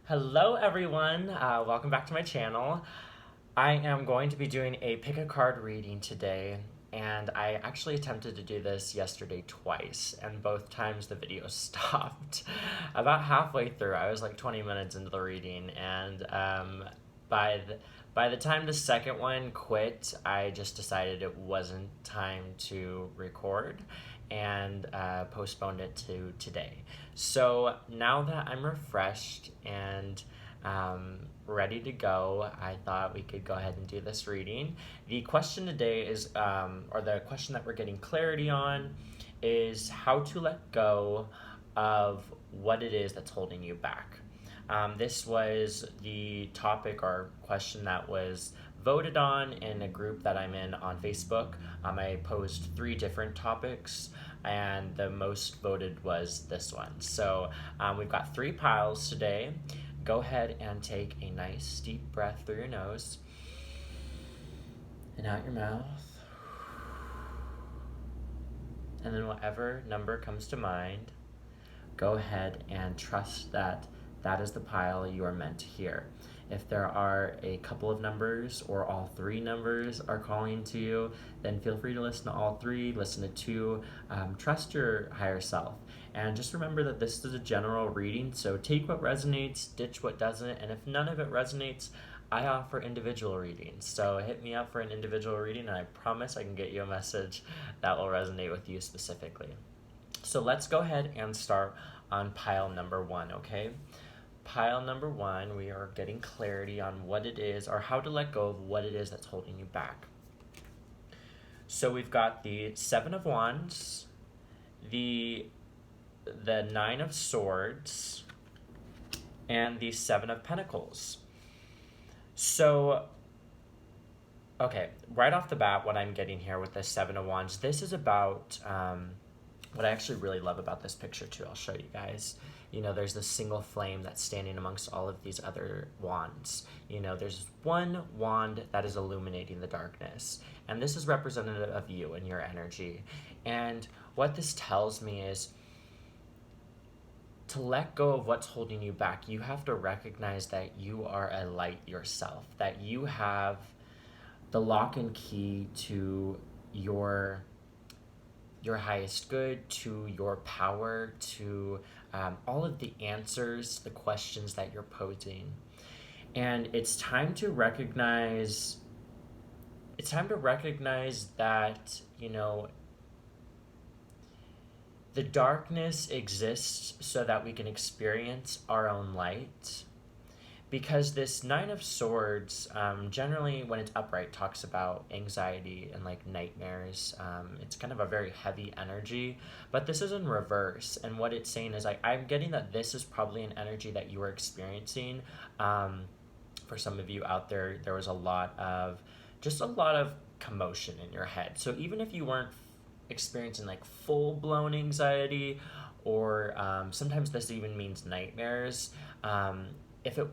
Hello everyone, welcome back to my channel. I am going to be doing a pick a card reading today, and I actually attempted to do this yesterday twice, and both times the video stopped. About halfway through, I was like 20 minutes into the reading, and by the, by the time the second one quit, I just decided it wasn't time to record and postponed it to today. So now that I'm refreshed and ready to go, I thought we could go ahead and do this reading. The question today is, or the question that we're getting clarity on, is how to let go of what it is that's holding you back. This was the topic or question that was voted on in a group that I'm in on Facebook. I posed 3 different topics, and the most voted was this one. So we've got 3 piles today. Go ahead and take a nice deep breath through your nose and out your mouth. And then whatever number comes to mind, go ahead and trust that that is the pile you are meant to hear. If there are a couple of numbers or all 3 numbers are calling to you, then feel free to listen to all 3, listen to 2, trust your higher self. And just remember that this is a general reading, so take what resonates, ditch what doesn't, and if none of it resonates, I offer individual readings. So hit me up for an individual reading, and I promise I can get you a message that will resonate with you specifically. So let's go ahead and start on pile number 1, okay? Pile number 1, we are getting clarity on what it is or how to let go of what it is that's holding you back. So we've got the 7 of Wands, the 9 of Swords, and the 7 of Pentacles. So, okay, right off the bat, what I'm getting here with the 7 of Wands, this is about what I actually really love about this picture too. I'll show you guys. You know, there's this single flame that's standing amongst all of these other wands. You know, there's one wand that is illuminating the darkness. And this is representative of you and your energy. And what this tells me is to let go of what's holding you back. You have to recognize that you are a light yourself, that you have the lock and key to your highest good, to your power, to all of the answers, the questions that you're posing. And it's time to recognize that, you know, the darkness exists so that we can experience our own light. Because this 9 of Swords, generally when it's upright, talks about anxiety and like nightmares. It's kind of a very heavy energy, but this is in reverse. And what it's saying is like, I'm getting that this is probably an energy that you are experiencing. For some of you out there, there was a lot of commotion in your head. So even if you weren't experiencing like full-blown anxiety, or sometimes this even means nightmares,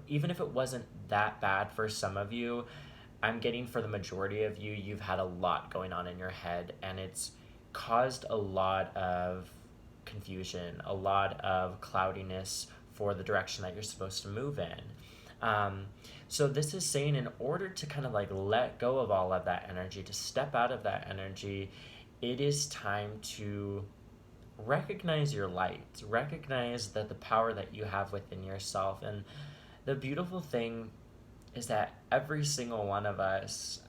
even if it wasn't that bad for some of you, I'm getting for the majority of you, you've had a lot going on in your head, and it's caused a lot of confusion, a lot of cloudiness for the direction that you're supposed to move in. So this is saying, in order to kind of like let go of all of that energy, to step out of that energy, it is time to recognize your light, recognize that the power that you have within yourself. And the beautiful thing is that every single one of us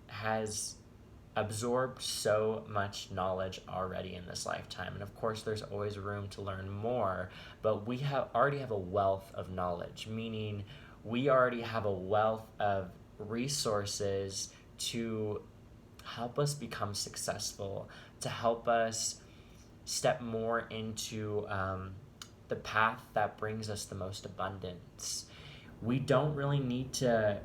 has absorbed so much knowledge already in this lifetime. And of course, there's always room to learn more, but we already have a wealth of knowledge, meaning we already have a wealth of resources to help us become successful, to help us step more into the path that brings us the most abundance. We don't really need to,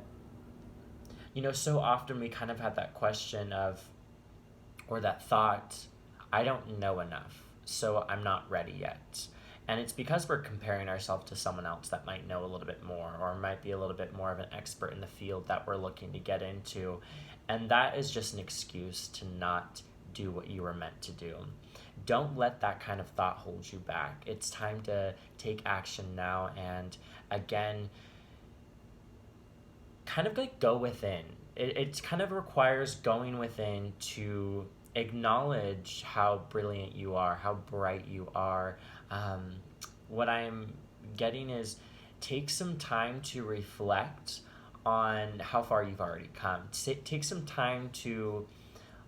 you know, so often we kind of have that question of, or that thought, I don't know enough, so I'm not ready yet. And it's because we're comparing ourselves to someone else that might know a little bit more, or might be a little bit more of an expert in the field that we're looking to get into. And that is just an excuse to not do what you were meant to do. Don't let that kind of thought hold you back. It's time to take action now, and again, kind of like go within. It kind of requires going within to acknowledge how brilliant you are, how bright you are. What I'm getting is take some time to reflect on how far you've already come. Take some time to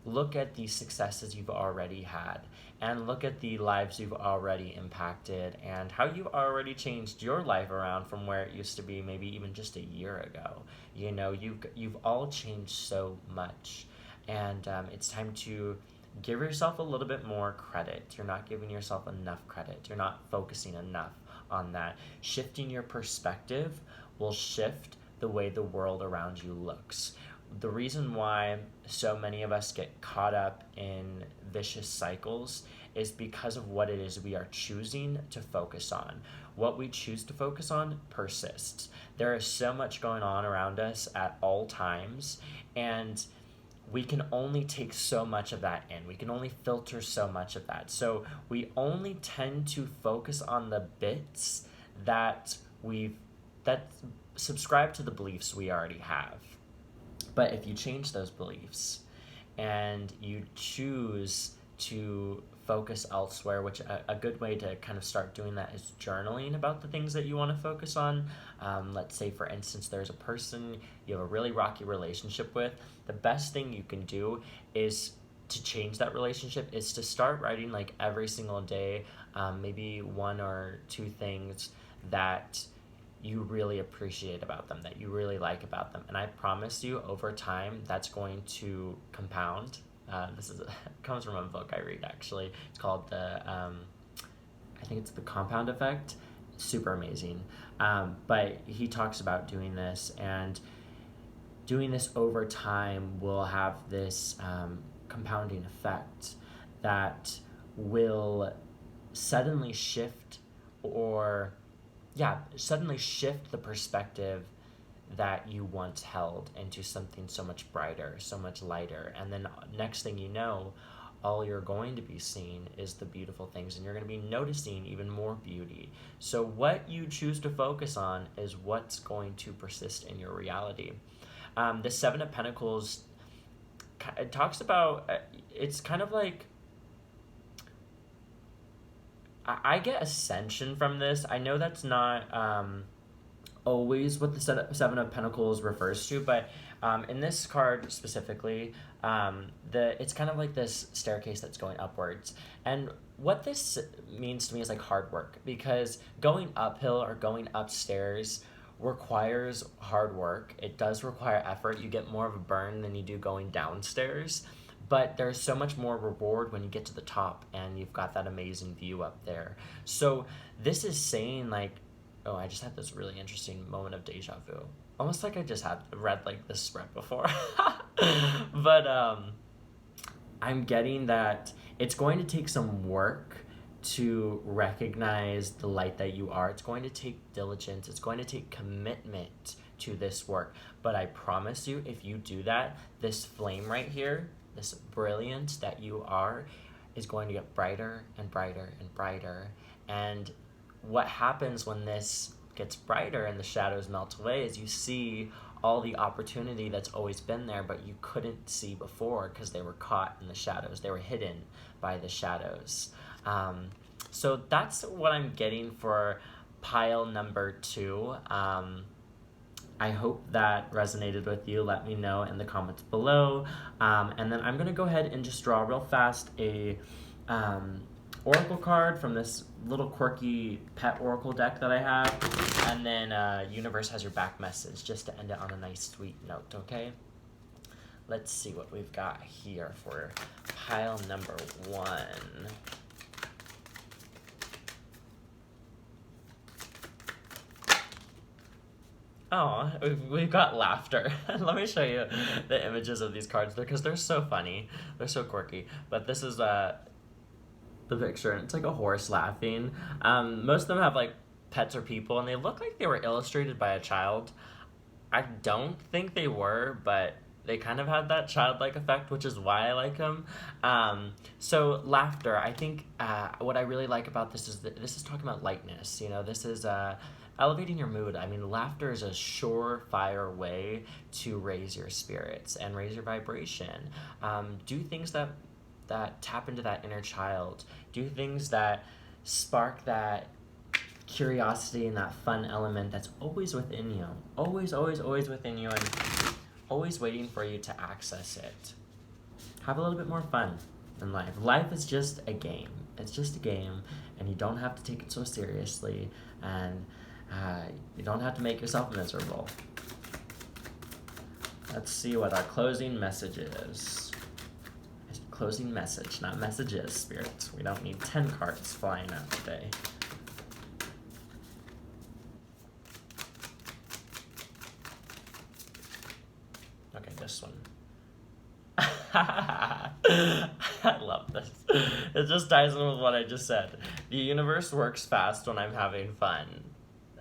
look at the successes you've already had and look at the lives you've already impacted and how you've already changed your life around from where it used to be maybe even just a year ago. You know, you've all changed so much, and it's time to give yourself a little bit more credit. You're not giving yourself enough credit. You're not focusing enough on that. Shifting your perspective will shift the way the world around you looks. The reason why so many of us get caught up in vicious cycles is because of what it is we are choosing to focus on. What we choose to focus on persists. There is so much going on around us at all times, and we can only take so much of that in. We can only filter so much of that. So we only tend to focus on the bits that subscribe to the beliefs we already have. But if you change those beliefs and you choose to focus elsewhere, which a good way to kind of start doing that is journaling about the things that you want to focus on. Let's say, for instance, there's a person you have a really rocky relationship with. The best thing you can do is to change that relationship is to start writing like every single day, maybe one or two things that you really appreciate about them, that you really like about them. And I promise you, over time, that's going to compound. This comes from a book I read, actually. It's called I think it's The Compound Effect. Super amazing. But he talks about doing this, and doing this over time will have this compounding effect that will suddenly shift the perspective that you once held into something so much brighter, so much lighter. And then next thing you know, all you're going to be seeing is the beautiful things, and you're going to be noticing even more beauty. So what you choose to focus on is what's going to persist in your reality. The Seven of Pentacles, it talks about, it's kind of like, I get ascension from this. I know that's not always what the Seven of Pentacles refers to, but in this card specifically, it's kind of like this staircase that's going upwards. And what this means to me is like hard work, because going uphill or going upstairs requires hard work. It does require effort. You get more of a burn than you do going downstairs. But there's so much more reward when you get to the top and you've got that amazing view up there. So this is saying like, oh, I just had this really interesting moment of deja vu. Almost like I just had read like this spread before. But I'm getting that it's going to take some work to recognize the light that you are. It's going to take diligence. It's going to take commitment to this work. But I promise you, if you do that, this flame right here, this brilliance that you are, is going to get brighter and brighter and brighter. And what happens when this gets brighter and the shadows melt away is you see all the opportunity that's always been there, but you couldn't see before because they were caught in the shadows. They were hidden by the shadows. So that's what I'm getting for pile number 2. I hope that resonated with you. Let me know in the comments below. And then I'm going to go ahead and just draw real fast a oracle card from this little quirky pet oracle deck that I have. And then Universe has your back message, just to end it on a nice sweet note, okay? Let's see what we've got here for pile number 1. Oh, we've got laughter. Let me show you the images of these cards because they're so funny. They're so quirky. But this is the picture, and it's like a horse laughing. Most of them have like pets or people, and they look like they were illustrated by a child. I don't think they were, but They kind of had that childlike effect, which is why I like them. So laughter, I think what I really like about this is that this is talking about lightness. You know, this is elevating your mood. I mean, laughter is a surefire way to raise your spirits and raise your vibration. Do things that tap into that inner child. Do things that spark that curiosity and that fun element that's always within you. Always, always, always within you, and always waiting for you to access it. Have a little bit more fun in life. Life is just a game. It's just a game, and you don't have to take it so seriously, and you don't have to make yourself miserable. Let's see what our closing message is. Closing message, not messages, spirits. We don't need 10 cards flying out today. Okay, this one. I love this. It just ties in with what I just said. The universe works fast when I'm having fun.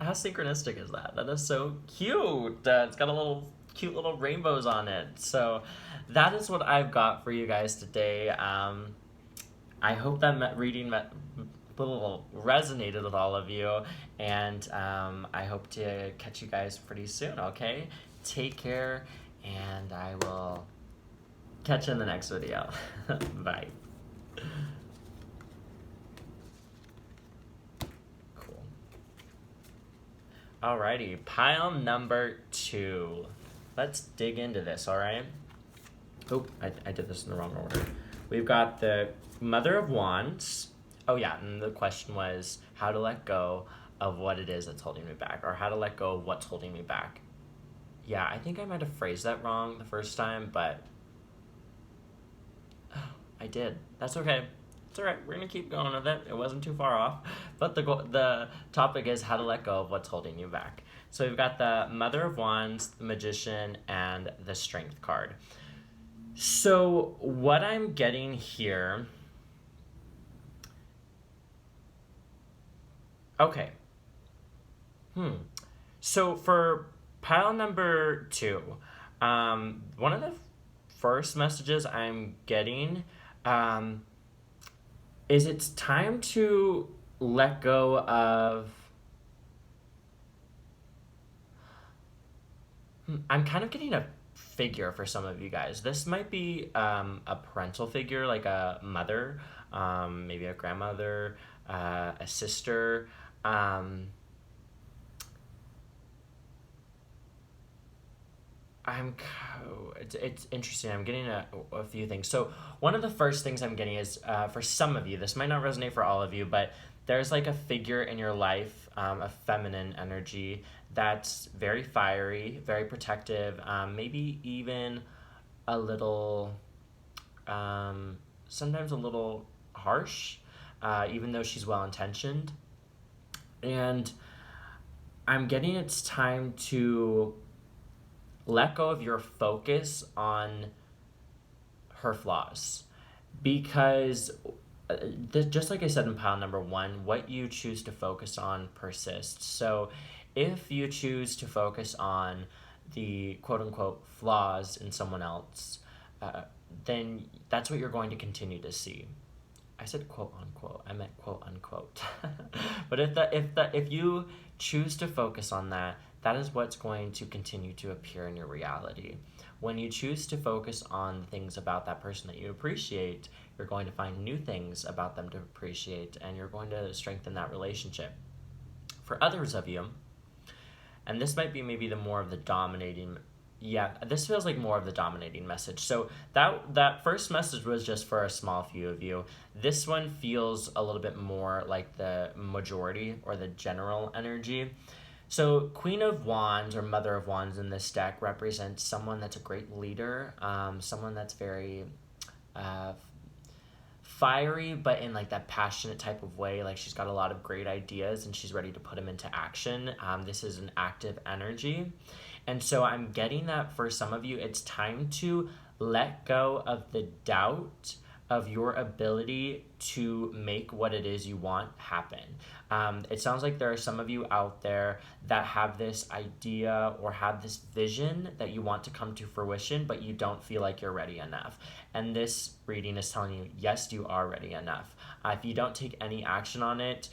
How synchronistic is that? That is so cute. It's got a little cute little rainbows on it. So that is what I've got for you guys today. I hope that reading resonated with all of you, and I hope to catch you guys pretty soon. Okay, take care, and I will catch you in the next video. Bye. Cool. Alrighty, pile number 2. Let's dig into this, alright? Oh, I did this in the wrong order. We've got the Mother of Wands. Oh yeah, and the question was how to let go of what it is that's holding me back, or how to let go of what's holding me back. Yeah, I think I might have phrased that wrong the first time, but I did. That's okay. It's alright, we're gonna keep going with it. It wasn't too far off. But the topic is how to let go of what's holding you back. So we've got the Mother of Wands, the Magician, and the Strength card. So what I'm getting here... Okay. So for pile number 2, one of the first messages I'm getting is it's time to let go of... I'm kind of getting a figure for some of you guys. This might be a parental figure, like a mother, maybe a grandmother, a sister. It's interesting. I'm getting a few things. So one of the first things I'm getting is for some of you, this might not resonate for all of you, but there's like a figure in your life, a feminine energy that's very fiery, very protective, maybe even a little, sometimes a little harsh, even though she's well-intentioned. And I'm getting it's time to let go of your focus on her flaws, because just like I said in pile number 1, what you choose to focus on persists. So if you choose to focus on the quote-unquote flaws in someone else, then that's what you're going to continue to see. I said quote-unquote, I meant quote-unquote. But if you choose to focus on that, that is what's going to continue to appear in your reality. When you choose to focus on things about that person that you appreciate, you're going to find new things about them to appreciate, and you're going to strengthen that relationship. For others of you, and this might be maybe this feels like more of the dominating message. So that first message was just for a small few of you. This one feels a little bit more like the majority or the general energy. So Queen of Wands or Mother of Wands in this deck represents someone that's a great leader, someone that's very fiery, but in like that passionate type of way. Like she's got a lot of great ideas and she's ready to put them into action. This is an active energy. And so I'm getting that for some of you, it's time to let go of the doubt of your ability to make what it is you want happen. It sounds like there are some of you out there that have this idea or have this vision that you want to come to fruition, but you don't feel like you're ready enough. And this reading is telling you, yes, you are ready enough. If you don't take any action on it,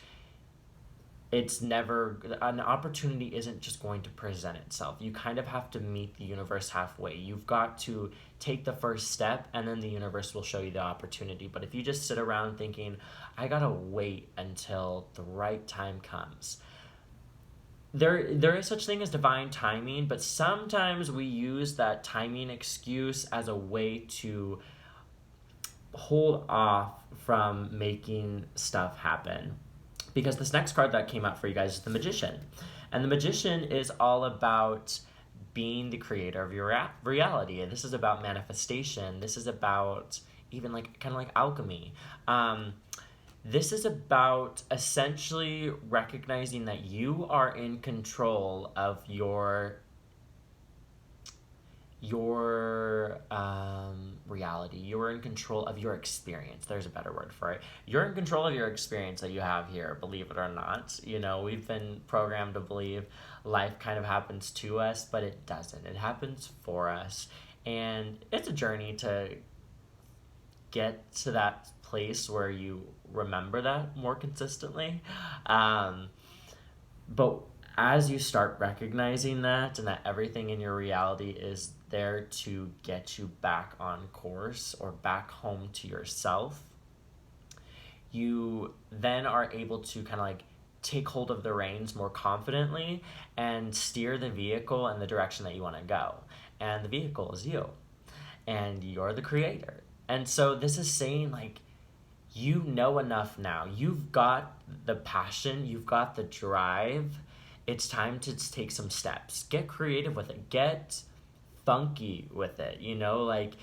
it's never, an opportunity isn't just going to present itself. You kind of have to meet the universe halfway. You've got to take the first step, and then the universe will show you the opportunity. But if you just sit around thinking, I gotta wait until the right time comes, there is such thing as divine timing, but sometimes we use that timing excuse as a way to hold off from making stuff happen. Because this next card that came out for you guys is the Magician. And the Magician is all about being the creator of your reality. And this is about manifestation. This is about even like kind of like alchemy. This is about essentially recognizing that you are in control of your reality. You're in control of your experience. There's a better word for it. You're in control of your experience that you have here, believe it or not. You know, we've been programmed to believe life kind of happens to us, but it doesn't. It happens for us. And it's a journey to get to that place where you remember that more consistently. But as you start recognizing that, and that everything in your reality is there to get you back on course or back home to yourself, you then are able to kind of like take hold of the reins more confidently and steer the vehicle in the direction that you want to go. And the vehicle is you, and you're the creator. And so this is saying, like, you know enough now. You've got the passion, you've got the drive. It's time to take some steps. Get creative with it. Get funky with it. You know, like,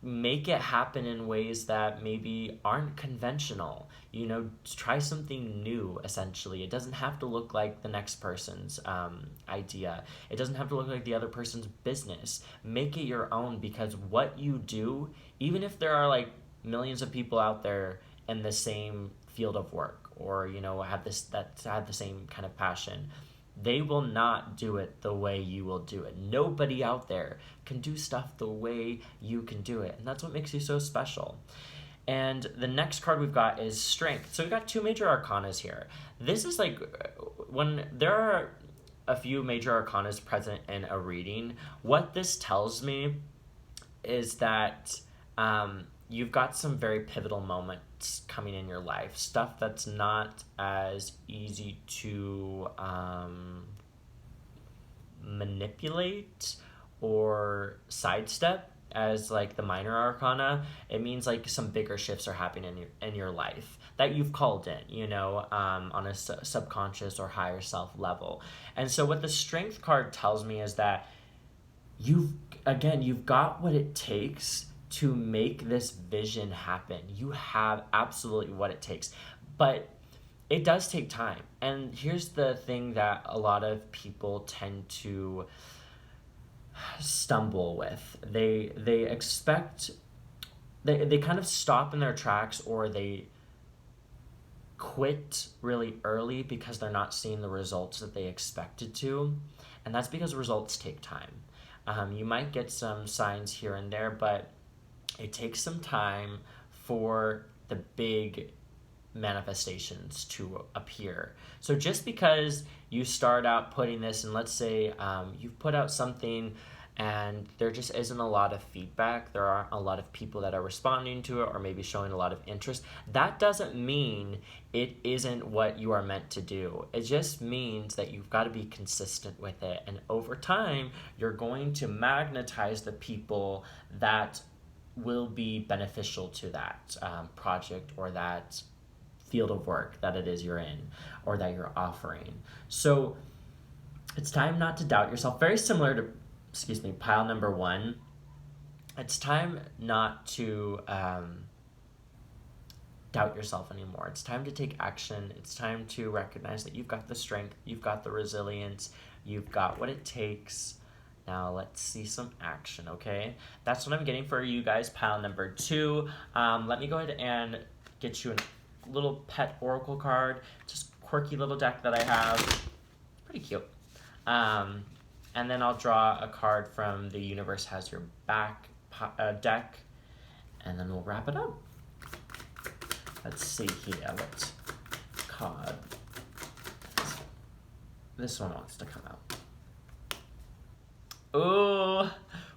make it happen in ways that maybe aren't conventional. You know, try something new, essentially. It doesn't have to look like the next person's idea. It doesn't have to look like the other person's business. Make it your own, because what you do, even if there are like millions of people out there in the same field of work, or, you know, have the same kind of passion, they will not do it the way you will do it. Nobody out there can do stuff the way you can do it. And that's what makes you so special. And the next card we've got is Strength. So we've got two major arcanas here. This is like, when there are a few major arcanas present in a reading, what this tells me is that you've got some very pivotal moments coming in your life. Stuff that's not as easy to manipulate or sidestep as like the minor arcana. It means like some bigger shifts are happening in your life that you've called in, you know, on a subconscious or higher self level. And so what the Strength card tells me is that you've got what it takes to make this vision happen. You have absolutely what it takes, but it does take time. And here's the thing that a lot of people tend to stumble with. They expect, they kind of stop in their tracks, or they quit really early because they're not seeing the results that they expected to. And that's because results take time. You might get some signs here and there, but it takes some time for the big manifestations to appear. So just because you start out putting this, and let's say you've put out something and there just isn't a lot of feedback, there aren't a lot of people that are responding to it or maybe showing a lot of interest, that doesn't mean it isn't what you are meant to do. It just means that you've got to be consistent with it, and over time you're going to magnetize the people that will be beneficial to that project or that field of work that it is you're in or that you're offering. So it's time not to doubt yourself. Very similar to, pile number one. It's time not to doubt yourself anymore. It's time to take action. It's time to recognize that you've got the strength, you've got the resilience, you've got what it takes Now let's see some action, okay? That's what I'm getting for you guys, pile number 2. Let me go ahead and get you a little pet oracle card. Just quirky little deck that I have. Pretty cute. And then I'll draw a card from the Universe Has Your Back deck, and then we'll wrap it up. Let's see here. What card? This one wants to come out. Ooh,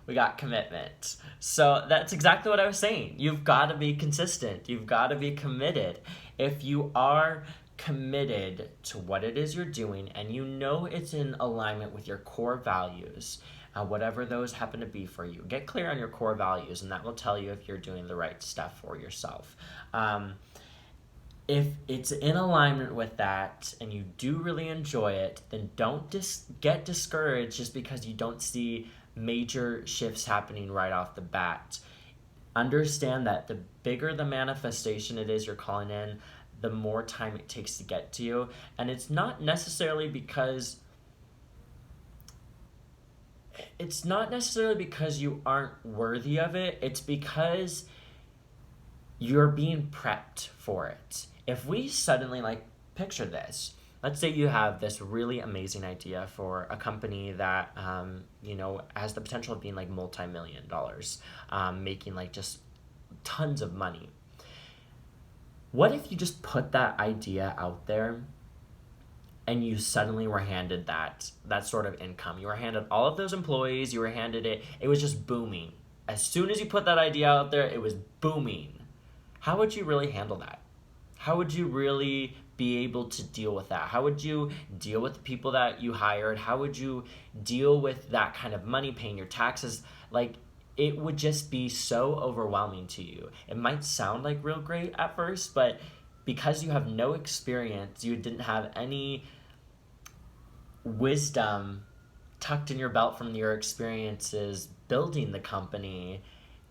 we got commitment. So that's exactly what I was saying. You've got to be consistent. You've got to be committed. If you are committed to what it is you're doing and you know it's in alignment with your core values, whatever those happen to be for you, get clear on your core values, and that will tell you if you're doing the right stuff for yourself. If it's in alignment with that and you do really enjoy it, then don't get discouraged just because you don't see major shifts happening right off the bat. Understand that the bigger the manifestation it is you're calling in, the more time it takes to get to you. And it's not necessarily because you aren't worthy of it. It's because you're being prepped for it. If we suddenly, picture this. Let's say you have this really amazing idea for a company that, has the potential of being multi-million dollars, making just tons of money. What if you just put that idea out there and you suddenly were handed that sort of income? You were handed all of those employees, you were handed it was just booming. As soon as you put that idea out there, it was booming. How would you really handle that? How would you really be able to deal with that? How would you deal with the people that you hired? How would you deal with that kind of money, paying your taxes? It would just be so overwhelming to you. It might sound real great at first, but because you have no experience, you didn't have any wisdom tucked in your belt from your experiences building the company,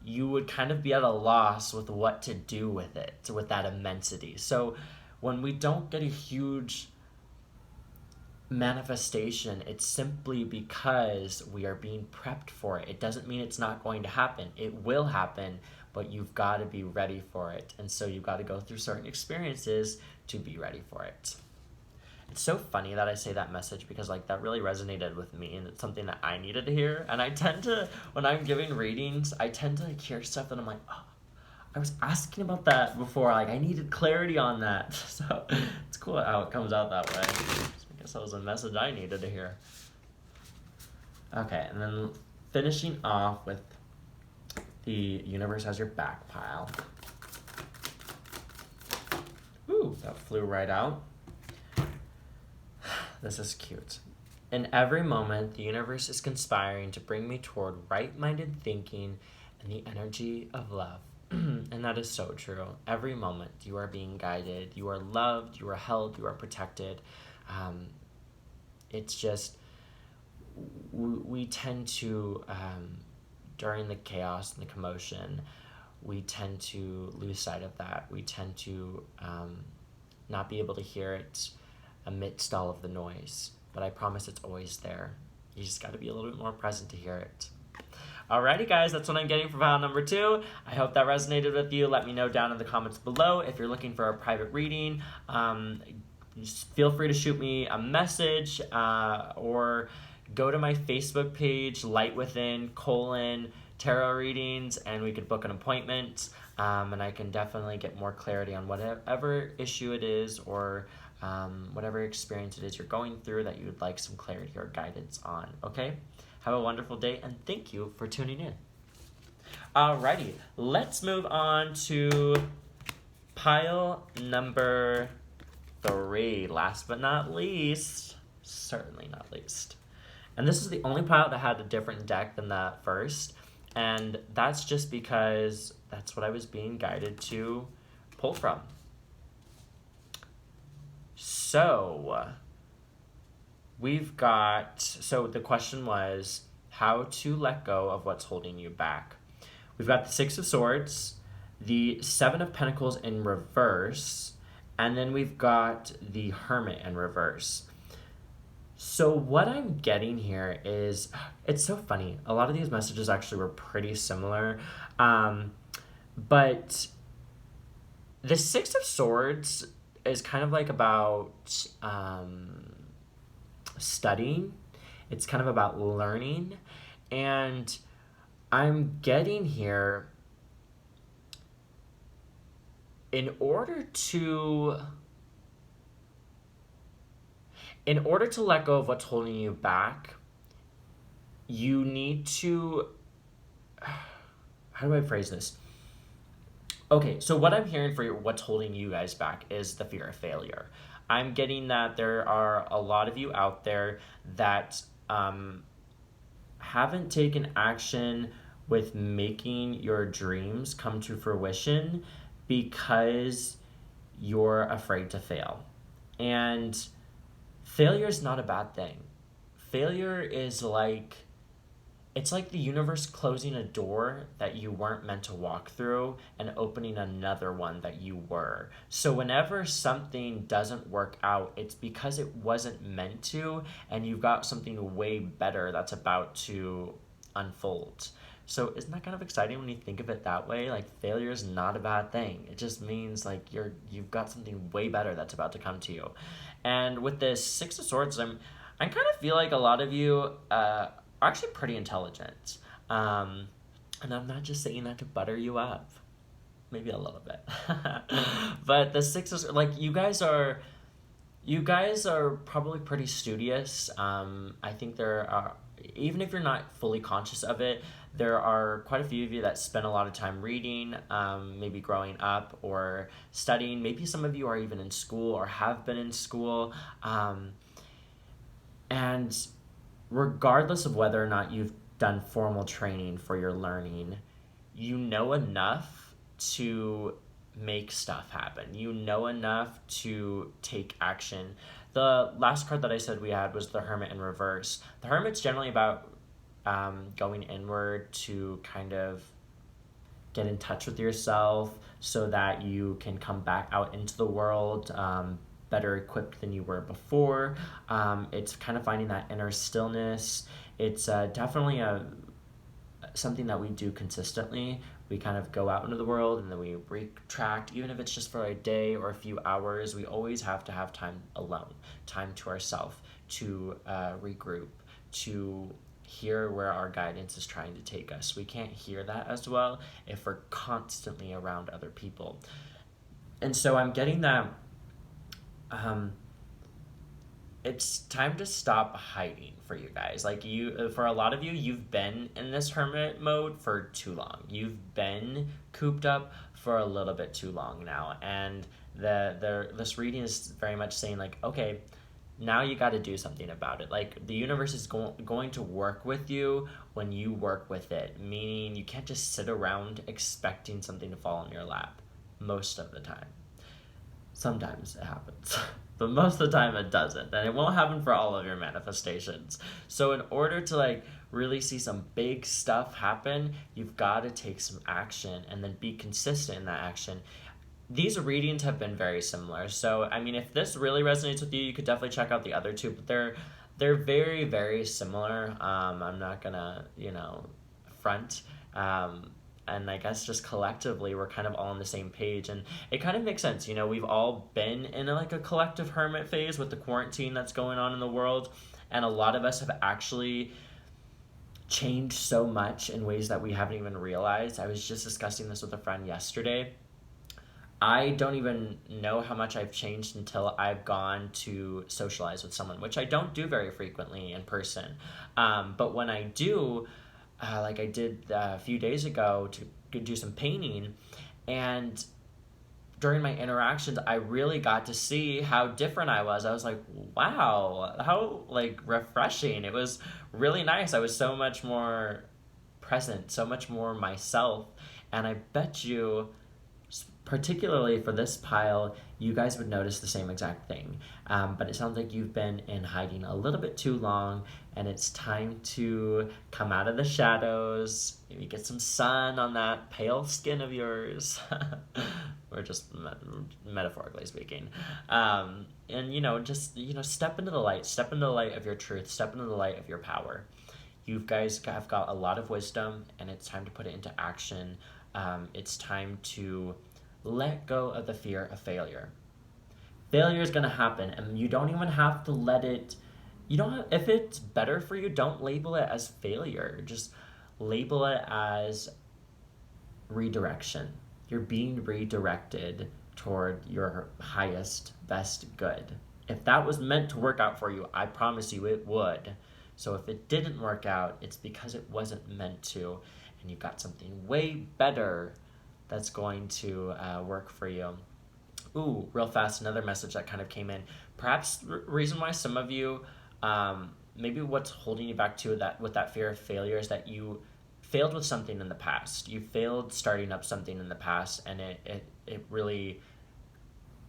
you would kind of be at a loss with what to do with it, with that immensity. So when we don't get a huge manifestation, it's simply because we are being prepped for it. It doesn't mean it's not going to happen. It will happen, but you've got to be ready for it. And so you've got to go through certain experiences to be ready for it. It's so funny that I say that message because that really resonated with me, and it's something that I needed to hear. And I tend to, when I'm giving readings, I tend to hear stuff that I'm oh, I was asking about that before. I needed clarity on that. So it's cool how it comes out that way. I guess that was a message I needed to hear. Okay, and then finishing off with the Universe Has Your Back pile. Ooh, that flew right out. This is cute. In every moment, the universe is conspiring to bring me toward right-minded thinking and the energy of love. And that is so true. Every moment you are being guided, you are loved, you are held, you are protected. It's just, we tend to, during the chaos and the commotion, we tend to lose sight of that. We tend to not be able to hear it amidst all of the noise. But I promise it's always there. You just got to be a little bit more present to hear it. Alrighty guys, that's what I'm getting for file number 2. I hope that resonated with you. Let me know down in the comments below. If you're looking for a private reading, just feel free to shoot me a message or go to my Facebook page, Light Within, Tarot Readings, and we could book an appointment. And I can definitely get more clarity on whatever issue it is or whatever experience it is you're going through that you would like some clarity or guidance on, okay? Have a wonderful day, and thank you for tuning in. Alrighty, let's move on to pile number 3. Last but not least, certainly not least. And this is the only pile that had a different deck than the first, and that's just because that's what I was being guided to pull from. So the question was how to let go of what's holding you back. We've got the 6 of Swords, the 7 of Pentacles in reverse, and then we've got the Hermit in reverse. So what I'm getting here is it's so funny. A lot of these messages actually were pretty similar. Um, but the Six of Swords is kind of like about studying. It's kind of about learning. And I'm getting here in order to let go of what's holding you back, you need to, how do I phrase this? Okay, so what I'm hearing for what's holding you guys back is the fear of failure. I'm getting that there are a lot of you out there that haven't taken action with making your dreams come to fruition because you're afraid to fail. And failure is not a bad thing. Failure is like, it's like the universe closing a door that you weren't meant to walk through and opening another one that you were. So whenever something doesn't work out, it's because it wasn't meant to, and you've got something way better that's about to unfold. So isn't that kind of exciting when you think of it that way? Like failure is not a bad thing. It just means like you've got something way better that's about to come to you. And with this Six of Swords, I kind of feel like a lot of you are actually pretty intelligent. And I'm not just saying that to butter you up. Maybe a little bit. But the Six of like you guys are probably pretty studious. I think there are, even if you're not fully conscious of it, there are quite a few of you that spend a lot of time reading, maybe growing up or studying. Maybe some of you are even in school or have been in school. And regardless of whether or not you've done formal training for your learning, you know enough to make stuff happen. You know enough to take action. The last card that I said we had was the Hermit in reverse. The Hermit's generally about going inward to kind of get in touch with yourself so that you can come back out into the world better equipped than you were before. It's kind of finding that inner stillness. It's definitely something that we do consistently. We kind of go out into the world and then we retract, even if it's just for a day or a few hours. We always have to have time alone, time to ourselves, to regroup, to hear where our guidance is trying to take us. We can't hear that as well if we're constantly around other people. And so I'm getting that it's time to stop hiding for you guys. Like for a lot of you, you've been in this hermit mode for too long. You've been cooped up for a little bit too long now, and this reading is very much saying like, okay, now you got to do something about it. Like the universe is going to work with you when you work with it. Meaning you can't just sit around expecting something to fall in your lap most of the time. Sometimes it happens, but most of the time it doesn't, and it won't happen for all of your manifestations. So in order to like really see some big stuff happen, you've got to take some action and then be consistent in that action. These readings have been very similar, so I mean, if this really resonates with you, you could definitely check out the other two, but they're very, very similar. I'm not gonna front. And I guess just collectively we're kind of all on the same page, and it kind of makes sense. We've all been in like a collective hermit phase with the quarantine that's going on in the world, and a lot of us have actually changed so much in ways that we haven't even realized. I was just discussing this with a friend yesterday. I don't even know how much I've changed until I've gone to socialize with someone, which I don't do very frequently in person. But when I do, like I did a few days ago to do some painting, and during my interactions I really got to see how different I was. I was like, wow, how like refreshing. It was really nice. I was so much more present, so much more myself, and I bet you Particularly for this pile, you guys would notice the same exact thing. But it sounds like you've been in hiding a little bit too long, and it's time to come out of the shadows, maybe get some sun on that pale skin of yours. Or just metaphorically speaking. And, just, step into the light. Step into the light of your truth. Step into the light of your power. You guys have got a lot of wisdom, and it's time to put it into action. It's time to let go of the fear of failure. Failure is going to happen, and you don't even have to let it, if it's better for you, don't label it as failure. Just label it as redirection. You're being redirected toward your highest, best good. If that was meant to work out for you, I promise you it would. So if it didn't work out, it's because it wasn't meant to, and you've got something way better that's going to work for you. Ooh, real fast, another message that kind of came in. Perhaps the reason why some of you, maybe what's holding you back to that with that fear of failure is that you failed with something in the past. You failed starting up something in the past, and it really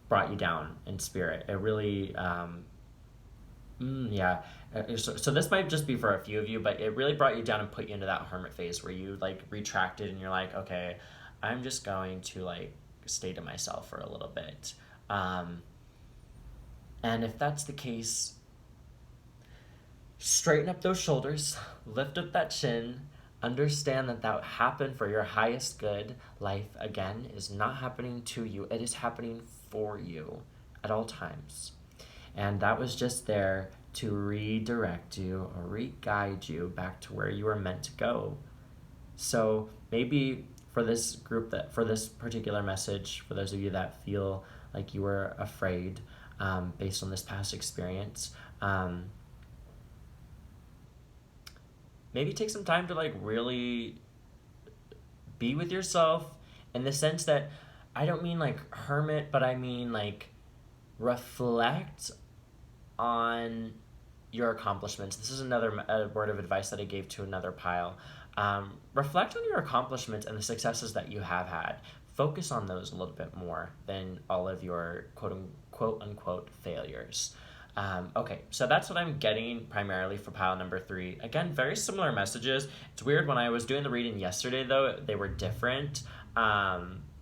brought you down in spirit. It really, yeah. So this might just be for a few of you, but it really brought you down and put you into that hermit phase where you retracted and you're like, okay, I'm just going to stay to myself for a little bit. And if that's the case, straighten up those shoulders, lift up that chin, understand that happened for your highest good. Life, again, is not happening to you. It is happening for you at all times. And that was just there to redirect you or re-guide you back to where you were meant to go. So maybe for this group, for this particular message, for those of you that feel like you were afraid based on this past experience, maybe take some time to really be with yourself, in the sense that I don't mean hermit, but I mean reflect on your accomplishments. This is another word of advice that I gave to another pile. Reflect on your accomplishments and the successes that you have had. Focus on those a little bit more than all of your quote unquote failures. Okay, so that's what I'm getting primarily for pile number 3. Again, very similar messages. It's weird, when I was doing the reading yesterday, though, they were different.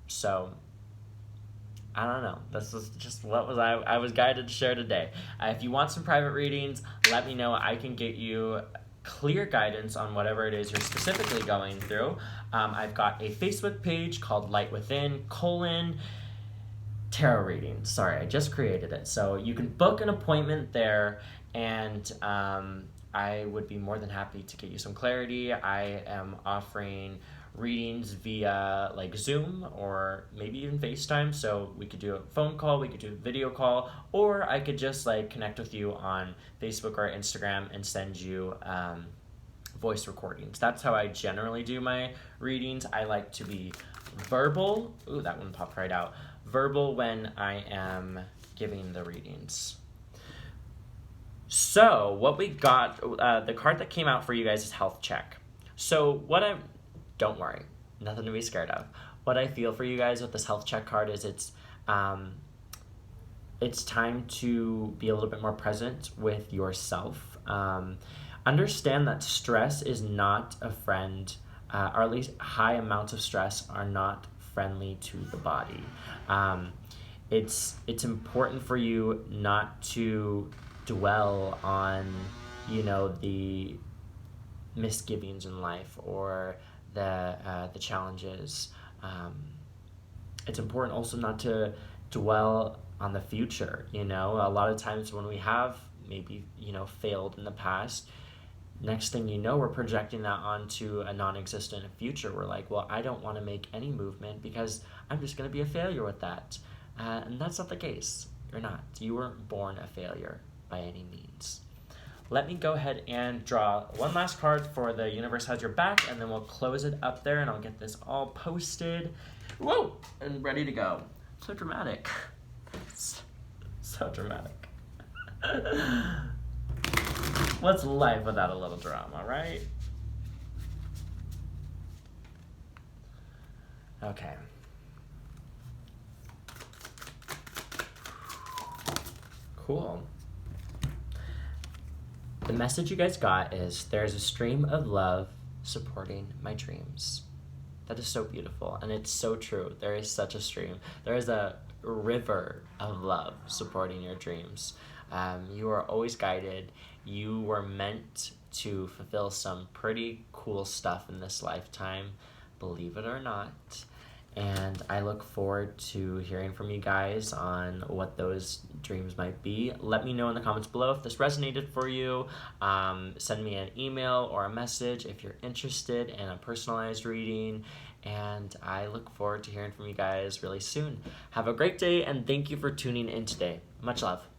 So I don't know. This was just what I was guided to share today. If you want some private readings, let me know. I can get you clear guidance on whatever it is you're specifically going through. I've got a Facebook page called Light Within, Tarot Reading. Sorry, I just created it. So you can book an appointment there, and I would be more than happy to get you some clarity. I am offering readings via Zoom or maybe even FaceTime, so we could do a phone call, we could do a video call, or I could just connect with you on Facebook or Instagram and send you voice recordings. That's how I generally do my readings. I like to be verbal. Ooh, that one popped right out. Verbal when I am giving the readings. So what we got, the card that came out for you guys is Health Check. So don't worry, nothing to be scared of. What I feel for you guys with this Health Check card is it's time to be a little bit more present with yourself. Understand that stress is not a friend, or at least high amounts of stress are not friendly to the body. It's important for you not to dwell on, the misgivings in life or the challenges. It's important also not to dwell on the future. A lot of times when we have maybe failed in the past, next thing you know, we're projecting that onto a non-existent future. We're like, well, I don't want to make any movement because I'm just going to be a failure with that. And that's not the case. You're not. You weren't born a failure by any means. Let me go ahead and draw one last card for The Universe Has Your Back, and then we'll close it up there, and I'll get this all posted. Whoa! And ready to go. So dramatic. So dramatic. What's life without a little drama, right? Okay. Cool. The message you guys got is there's a stream of love supporting my dreams. That is so beautiful, and it's so true. There is such a stream. There is a river of love supporting your dreams. You are always guided. You were meant to fulfill some pretty cool stuff in this lifetime, believe it or not. And I look forward to hearing from you guys on what those dreams might be. Let me know in the comments below if this resonated for you. Send me an email or a message if you're interested in a personalized reading. And I look forward to hearing from you guys really soon. Have a great day, and thank you for tuning in today. Much love.